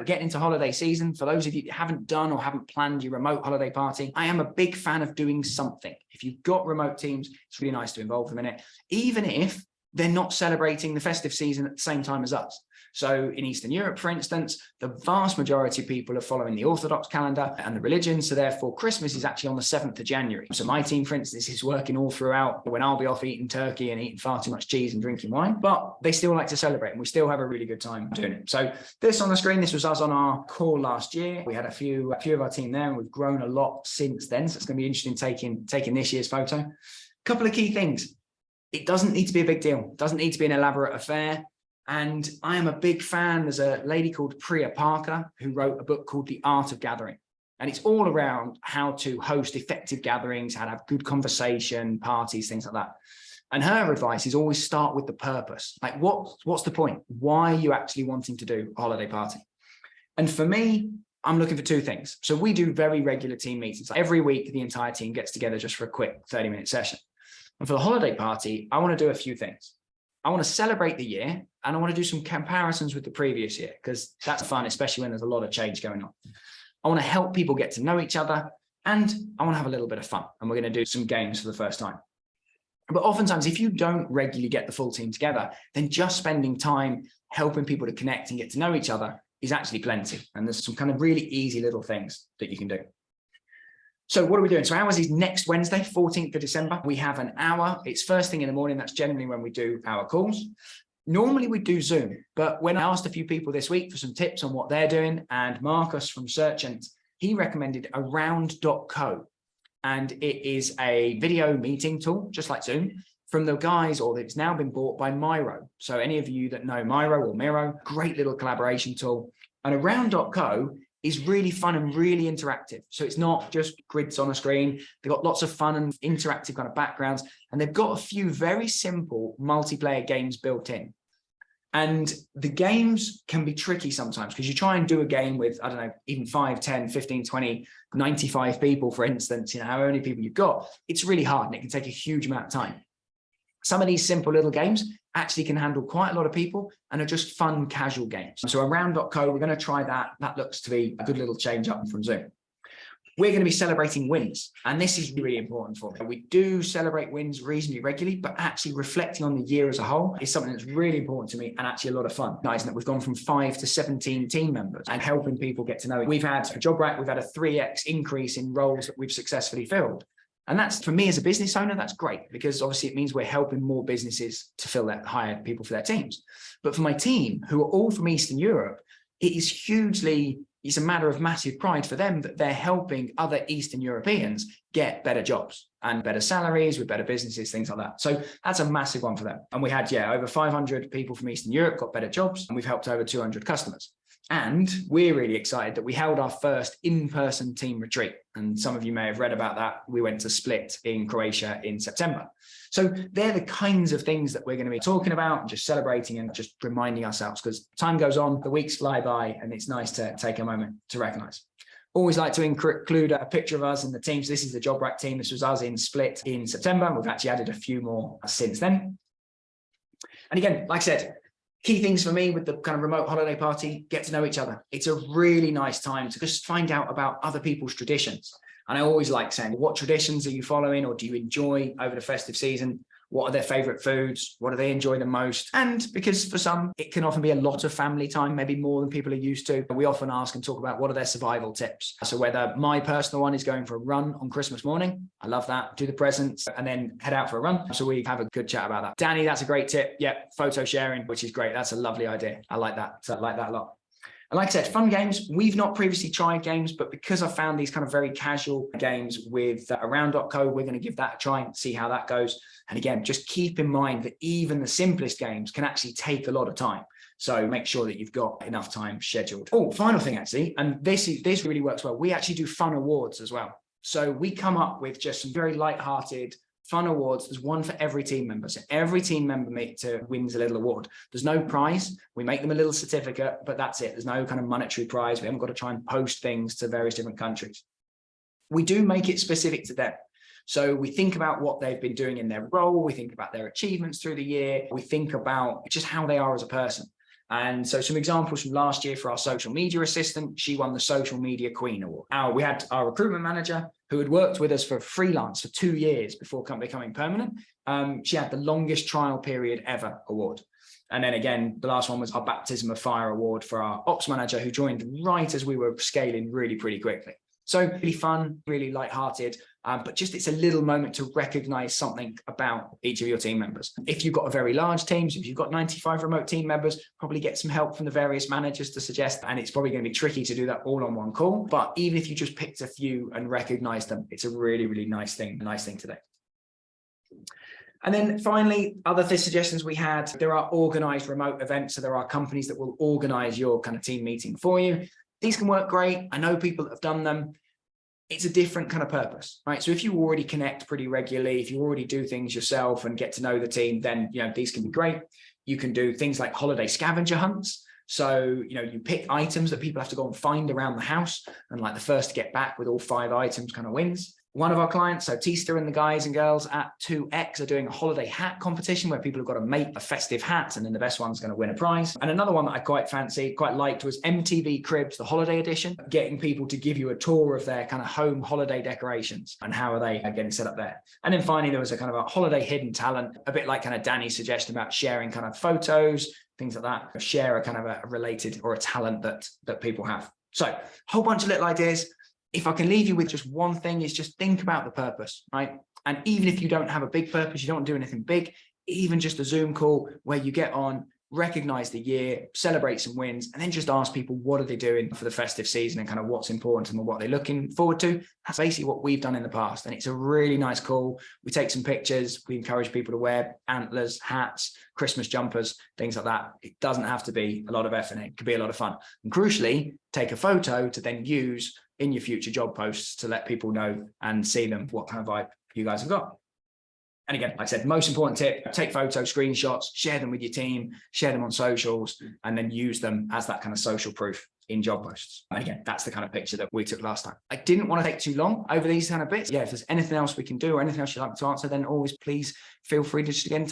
We're getting into holiday season. For those of you that haven't done or haven't planned your remote holiday party, I am a big fan of doing something. If you've got remote teams, it's really nice to involve them in it, even if they're not celebrating the festive season at the same time as us. So in Eastern Europe, for instance, the vast majority of people are following the Orthodox calendar and the religion. So therefore, Christmas is actually on the 7th of January. So my team, for instance, is working all throughout when I'll be off eating turkey and eating far too much cheese and drinking wine, but they still like to celebrate and we still have a really good time doing it. So this on the screen, this was us on our call last year. We had a few of our team there and we've grown a lot since then. So it's going to be interesting taking this year's photo. A couple of key things. It doesn't need to be a big deal. It doesn't need to be an elaborate affair. And I am a big fan. There's a lady called Priya Parker who wrote a book called The Art of Gathering. And it's all around how to host effective gatherings, how to have good conversation, parties, things like that. And her advice is always start with the purpose. Like what's the point? Why are you actually wanting to do a holiday party? And for me, I'm looking for two things. So we do very regular team meetings. Every week, the entire team gets together just for a quick 30-minute session. And for the holiday party, I want to do a few things. I want to celebrate the year and I want to do some comparisons with the previous year because that's fun, especially when there's a lot of change going on. I want to help people get to know each other and I want to have a little bit of fun. And we're going to do some games for the first time. But oftentimes, if you don't regularly get the full team together, then just spending time helping people to connect and get to know each other is actually plenty. And there's some kind of really easy little things that you can do. So what are we doing? So ours is next Wednesday, 14th of December. We have an hour. It's first thing in the morning. That's generally when we do our calls. Normally we do Zoom, but when I asked a few people this week for some tips on what they're doing, and Marcus from Searchant, he recommended around.co. And it is a video meeting tool, just like Zoom, from the guys, or it's now been bought by Miro. So any of you that know Miro or Miro, great little collaboration tool. And around.co is really fun and really interactive. So it's not just grids on a screen. They've got lots of fun and interactive kind of backgrounds. And they've got a few very simple multiplayer games built in. And the games can be tricky sometimes because you try and do a game with, I don't know, even 5, 10, 15, 20, 95 people, for instance, you know, how many people you've got. It's really hard and it can take a huge amount of time. Some of these simple little games actually can handle quite a lot of people and are just fun, casual games. So around.co, we're going to try that. That looks to be a good little change up from Zoom. We're going to be celebrating wins. And this is really important for me. We do celebrate wins reasonably regularly, but actually reflecting on the year as a whole is something that's really important to me and actually a lot of fun. Nice that we've gone from 5 to 17 team members and helping people get to know it. We've had for JobRack, we've had a 3x increase in roles that we've successfully filled. And that's, for me as a business owner, that's great because obviously it means we're helping more businesses to fill that, hire people for their teams. But for my team, who are all from Eastern Europe, it is hugely, it's a matter of massive pride for them that they're helping other Eastern Europeans get better jobs and better salaries with better businesses, things like that. So that's a massive one for them. And we had, over 500 people from Eastern Europe got better jobs and we've helped over 200 customers. And we're really excited that we held our first in-person team retreat. And some of you may have read about that. We went to Split in Croatia in September. So they're the kinds of things that we're going to be talking about and just celebrating and just reminding ourselves because time goes on, the weeks fly by, and it's nice to take a moment to recognize. Always like to include a picture of us and the team. So this is the JobRack team. This was us in Split in September. We've actually added a few more since then. And again, like I said, key things for me with the kind of remote holiday party, get to know each other. It's a really nice time to just find out about other people's traditions. And I always like saying, what traditions are you following or do you enjoy over the festive season? What are their favorite foods? What do they enjoy the most? And because for some, it can often be a lot of family time, maybe more than people are used to. We often ask and talk about what are their survival tips. So whether my personal one is going for a run on Christmas morning, I love that, do the presents and then head out for a run. So we have a good chat about that. Danny, that's a great tip. Yeah, photo sharing, which is great. That's a lovely idea. I like that. I like that a lot. And like I said, fun games. We've not previously tried games, but because I found these kind of very casual games with around.co, we're going to give that a try and see how that goes. And again, just keep in mind that even the simplest games can actually take a lot of time. So make sure that you've got enough time scheduled. Oh, final thing actually, and this really works well. We actually do fun awards as well. So we come up with just some very light-hearted fun awards. There's one for every team member. So every team member wins a little award. There's no prize. We make them a little certificate, but that's it. There's no kind of monetary prize. We haven't got to try and post things to various different countries. We do make it specific to them. So we think about what they've been doing in their role. We think about their achievements through the year. We think about just how they are as a person. And so some examples from last year for our social media assistant, she won the Social Media Queen Award. We had our recruitment manager who had worked with us for freelance for 2 years before becoming permanent. She had the longest trial period ever award. And then again, the last one was our Baptism of Fire award for our ops manager who joined right as we were scaling really pretty quickly. So really fun, really lighthearted, but just it's a little moment to recognize something about each of your team members. If you've got a very large team, so if you've got 95 remote team members, probably get some help from the various managers to suggest, and it's probably going to be tricky to do that all on one call. But even if you just picked a few and recognize them, it's a really, really nice thing to do. And then finally, other suggestions we had, there are organized remote events. So there are companies that will organize your kind of team meeting for you. These can work great. I know people that have done them. It's a different kind of purpose, right? So if you already connect pretty regularly, if you already do things yourself and get to know the team, then, these can be great. You can do things like holiday scavenger hunts. So, you pick items that people have to go and find around the house, and like the first to get back with all 5 items kind of wins. One of our clients, so Tista and the guys and girls at 2X, are doing a holiday hat competition where people have got to make a festive hat, and then the best one's going to win a prize. And another one that I quite liked was MTV Cribs, the holiday edition, getting people to give you a tour of their kind of home holiday decorations and how are they getting set up there. And then finally, there was a kind of a holiday hidden talent, a bit like kind of Danny's suggestion about sharing kind of photos, things like that, share a kind of a related or a talent that people have. So a whole bunch of little ideas. If I can leave you with just one thing, is just think about the purpose, right? And even if you don't have a big purpose, you don't do anything big, even just a Zoom call where you get on, recognize the year, celebrate some wins, and then just ask people, what are they doing for the festive season and kind of what's important to them and what they're looking forward to. That's basically what we've done in the past. And it's a really nice call. We take some pictures. We encourage people to wear antlers, hats, Christmas jumpers, things like that. It doesn't have to be a lot of effort. It could be a lot of fun. And crucially, take a photo to then use in your future job posts to let people know and see them what kind of vibe you guys have got. And again, like I said, most important tip, take photos, screenshots, share them with your team, share them on socials, and then use them as that kind of social proof in job posts. And again, that's the kind of picture that we took last time. I didn't want to take too long over these kind of bits. Yeah, if there's anything else we can do or anything else you'd like to answer, then always please feel free to just get in touch.